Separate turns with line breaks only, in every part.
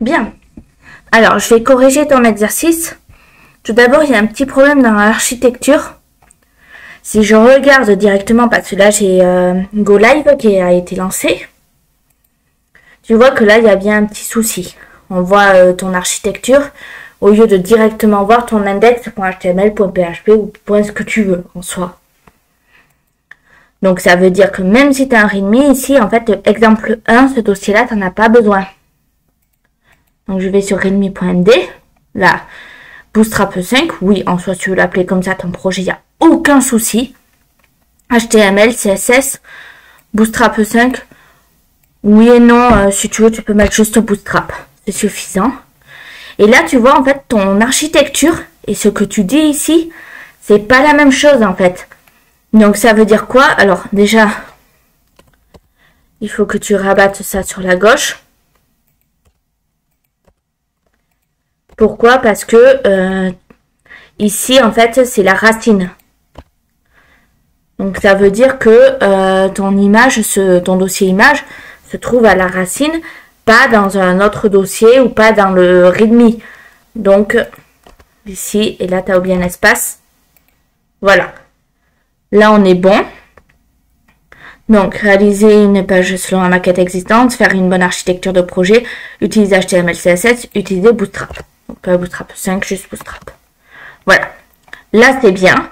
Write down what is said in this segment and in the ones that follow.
Bien. Alors, je vais corriger ton exercice. Tout d'abord, il y a un petit problème dans l'architecture. Si je regarde directement, parce que là, j'ai Go Live qui a été lancé. Tu vois que là, il y a bien un petit souci. On voit ton architecture au lieu de directement voir ton index.html, .php ou ce que tu veux en soi. Donc, ça veut dire que même si tu as un README, ici, en fait, exemple 1, ce dossier-là, tu n'en as pas besoin. Donc, je vais sur readme.md. Là, Bootstrap 5. Oui, en soi, si tu veux l'appeler comme ça, ton projet, il n'y a aucun souci. HTML, CSS, Bootstrap 5. Oui et non, si tu veux, tu peux mettre juste Bootstrap. C'est suffisant. Et là, tu vois, en fait, ton architecture et ce que tu dis ici, c'est pas la même chose, en fait. Donc, ça veut dire quoi? Alors, déjà, il faut que tu rabattes ça sur la gauche. Pourquoi? Parce que ici, en fait, c'est la racine. Donc, ça veut dire que ton image, ton dossier image, se trouve à la racine, pas dans un autre dossier ou pas dans le README. Donc, ici, et là, tu as oublié un espace. Voilà. Là, on est bon. Donc, réaliser une page selon la maquette existante, faire une bonne architecture de projet, utiliser HTML, CSS, utiliser Bootstrap. Donc, pas Bootstrap 5, juste Bootstrap. Voilà. Là, c'est bien.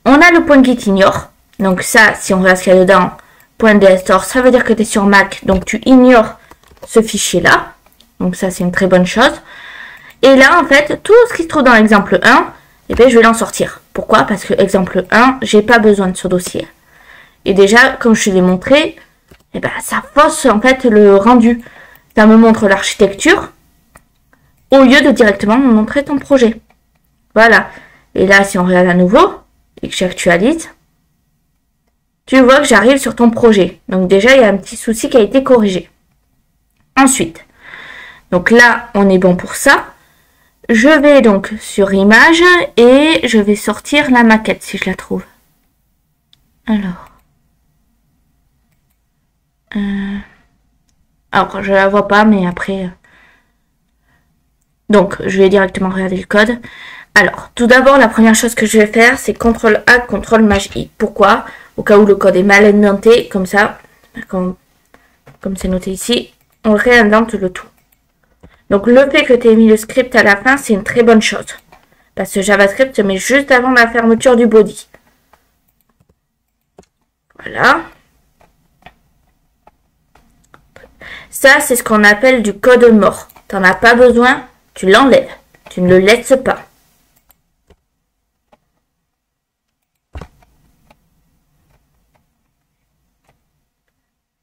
On a le point qui ignore. Donc, ça, si on regarde ce qu'il y a dedans, .dstore, ça veut dire que tu es sur Mac. Donc, tu ignores ce fichier-là. Donc, ça, c'est une très bonne chose. Et là, en fait, tout ce qui se trouve dans l'exemple 1, eh bien, je vais l'en sortir. Pourquoi? Parce que exemple 1, j'ai pas besoin de ce dossier. Et déjà, comme je te l'ai montré, eh ben, ça fausse en fait le rendu. Ça me montre l'architecture au lieu de directement me montrer ton projet. Voilà. Et là, si on regarde à nouveau et que j'actualise, tu vois que j'arrive sur ton projet. Donc déjà, il y a un petit souci qui a été corrigé. Ensuite, donc là, on est bon pour ça. Je vais donc sur image et je vais sortir la maquette si je la trouve. Alors, je la vois pas, mais après... Donc, je vais directement regarder le code. Alors, tout d'abord, la première chose que je vais faire, c'est CTRL-A, CTRL-I. Pourquoi? Au cas où le code est mal indenté, comme ça, comme c'est noté ici, on réindente le tout. Donc, le fait que tu aies mis le script à la fin, c'est une très bonne chose. Parce que JavaScript se met juste avant la fermeture du body. Voilà. Ça, c'est ce qu'on appelle du code mort. Tu n'en as pas besoin, tu l'enlèves. Tu ne le laisses pas.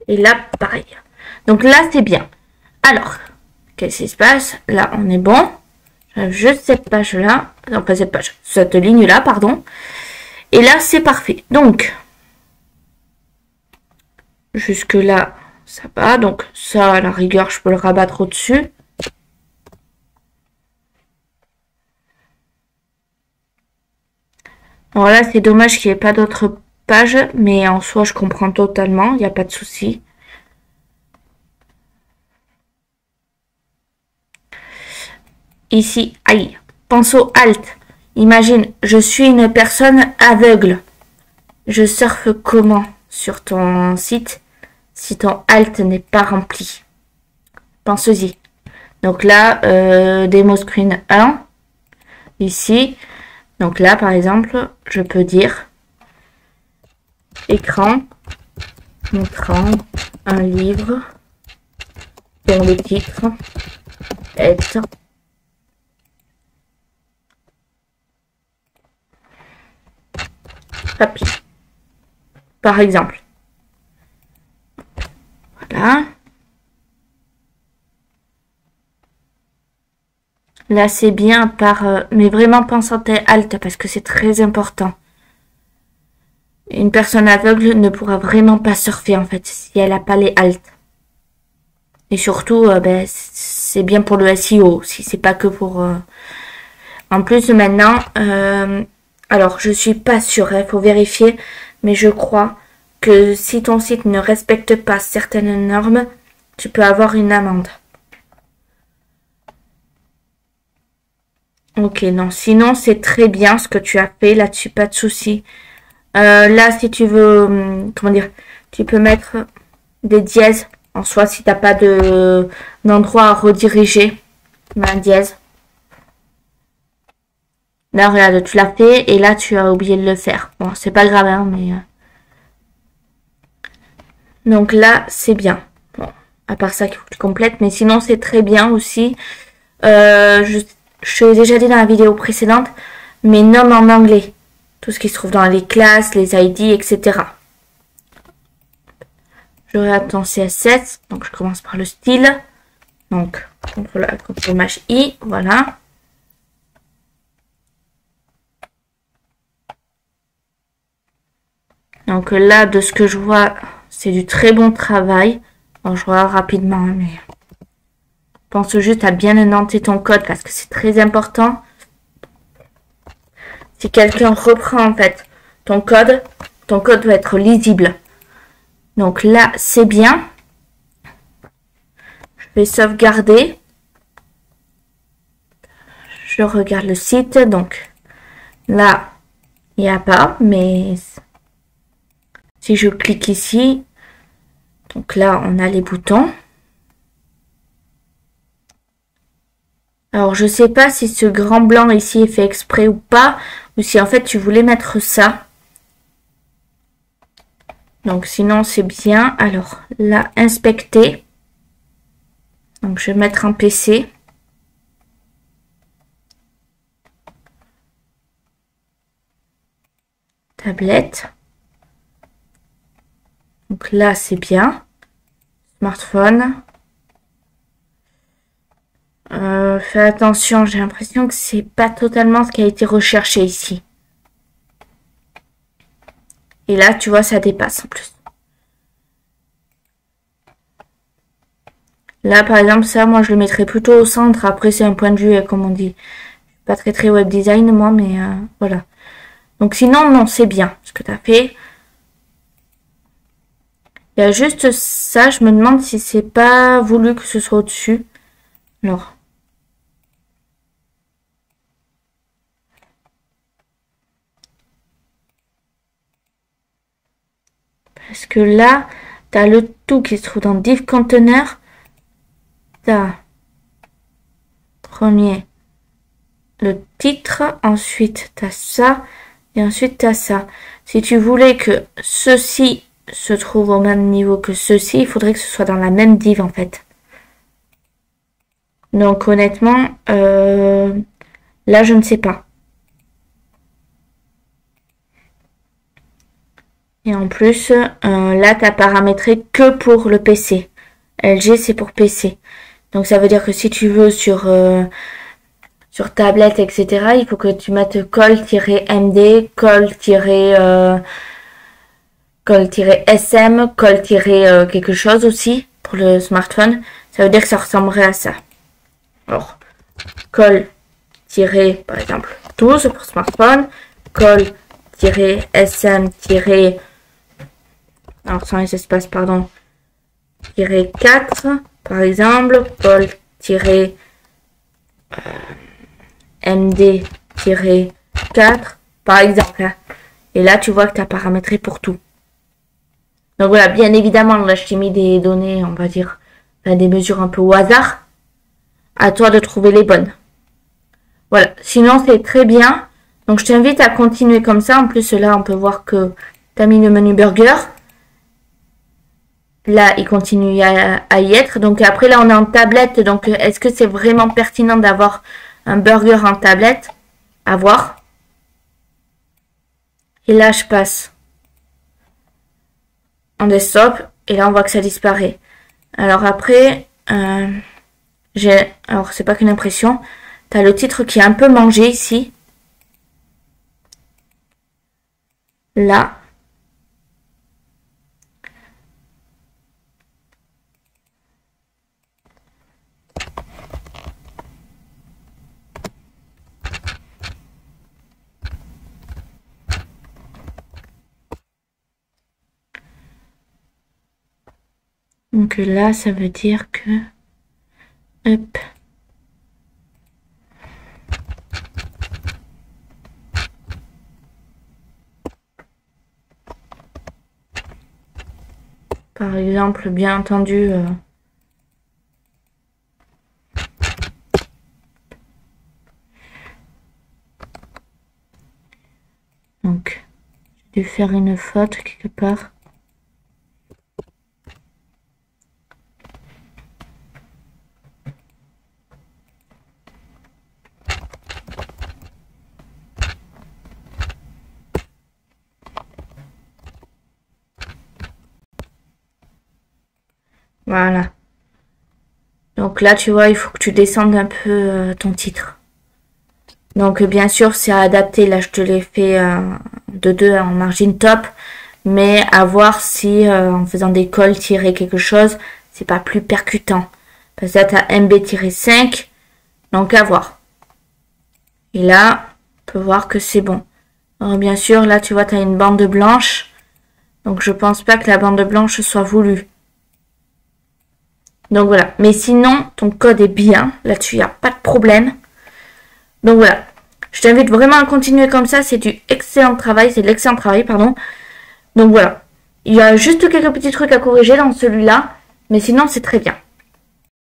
Et là, pareil. Donc là, c'est bien. Alors, qu'est-ce qui se passe? Là, on est bon. Juste cette page-là. Non, pas cette page. Cette ligne-là, pardon. Et là, c'est parfait. Donc, jusque-là, ça va. Donc, ça, à la rigueur, je peux le rabattre au-dessus. Alors là, c'est dommage qu'il n'y ait pas d'autres pages. Mais en soi, je comprends totalement. Il n'y a pas de souci. Ici, aïe, pense au Alt. Imagine, je suis une personne aveugle. Je surfe comment sur ton site si ton Alt n'est pas rempli? Pense-y. Donc là, démo screen 1. Ici. Donc là, par exemple, je peux dire écran montrant un livre dont le titre est Papy, par exemple. Voilà. Là, c'est bien mais vraiment pense en Alt parce que c'est très important. Une personne aveugle ne pourra vraiment pas surfer en fait si elle n'a pas les Alt. Et surtout, c'est bien pour le SEO, si c'est pas que pour... En plus, maintenant, alors je suis pas sûre, il faut vérifier, mais je crois que si ton site ne respecte pas certaines normes, tu peux avoir une amende. Ok, non, sinon c'est très bien ce que tu as fait là-dessus, pas de souci. Là, si tu veux, comment dire, tu peux mettre des dièses en soi si t'as pas d'endroit à rediriger. Mets un dièse. Là, regarde, tu l'as fait et là, tu as oublié de le faire. Bon, c'est pas grave, hein, mais... Donc là, c'est bien. Bon, à part ça qu'il faut que tu complètes, mais sinon, c'est très bien aussi. Je te l'ai déjà dit dans la vidéo précédente, mais nomme en anglais. Tout ce qui se trouve dans les classes, les ID, etc. Je regarde ton CSS, donc je commence par le style. Donc, CTRL-I, voilà. Donc là, de ce que je vois, c'est du très bon travail. Bon, je regarde rapidement, mais pense juste à bien indenter ton code parce que c'est très important. Si quelqu'un reprend en fait ton code doit être lisible. Donc là, c'est bien. Je vais sauvegarder. Je regarde le site. Donc là, il n'y a pas, mais si je clique ici, donc là, on a les boutons. Alors, je sais pas si ce grand blanc ici est fait exprès ou pas, ou si en fait tu voulais mettre ça. Donc, sinon, c'est bien. Alors, là, inspecter. Donc, je vais mettre un PC. Tablette. Donc là, c'est bien. Smartphone. Fais attention, j'ai l'impression que c'est pas totalement ce qui a été recherché ici. Et là, tu vois, ça dépasse en plus. Là, par exemple, ça, moi, je le mettrais plutôt au centre. Après, c'est un point de vue, comme on dit. Je suis pas très web design, moi, mais voilà. Donc, sinon, non, c'est bien ce que tu as fait. Il y a juste ça, je me demande si c'est pas voulu que ce soit au-dessus. Alors. Parce que là, tu as le tout qui se trouve dans div container. Tu as premier le titre, ensuite tu as ça, et ensuite tu as ça. Si tu voulais que ceci se trouve au même niveau que ceci, il faudrait que ce soit dans la même div en fait. Donc honnêtement, là je ne sais pas. Et en plus, là tu as paramétré que pour le PC. LG c'est pour PC. Donc ça veut dire que si tu veux sur tablette, etc., il faut que tu mettes col-md, col-sm, quelque chose aussi pour le smartphone. Ça veut dire que ça ressemblerait à ça. Alors, par exemple, 12 pour smartphone, col-sm- alors sans les espaces, pardon, -4, par exemple, col-md-4, par exemple. Et là, tu vois que tu as paramétré pour tout. Donc voilà, bien évidemment, là, je t'ai mis des données, on va dire, des mesures un peu au hasard. À toi de trouver les bonnes. Voilà, sinon, c'est très bien. Donc, je t'invite à continuer comme ça. En plus, là, on peut voir que tu as mis le menu burger. Là, il continue à y être. Donc, après, là, on est en tablette. Donc, est-ce que c'est vraiment pertinent d'avoir un burger en tablette? À voir. Et là, je passe en desktop. Et là, on voit que ça disparaît. Alors après, alors c'est pas qu'une impression. T'as le titre qui est un peu mangé ici. Là. Donc là, ça veut dire que... Hop. Par exemple, bien entendu, donc, j'ai dû faire une faute quelque part. Voilà. Donc là, tu vois, il faut que tu descendes un peu ton titre. Donc bien sûr, c'est adapté. Là, je te l'ai fait de 2 en margin top. Mais à voir si en faisant des cols, tirer quelque chose, c'est pas plus percutant. Parce que là, tu as MB-5. Donc à voir. Et là, on peut voir que c'est bon. Alors bien sûr, là, tu vois, tu as une bande blanche. Donc je pense pas que la bande blanche soit voulue. Donc voilà. Mais sinon, ton code est bien. Là-dessus, il n'y a pas de problème. Donc voilà. Je t'invite vraiment à continuer comme ça. C'est du excellent travail. C'est de l'excellent travail, pardon. Donc voilà. Il y a juste quelques petits trucs à corriger dans celui-là. Mais sinon, c'est très bien.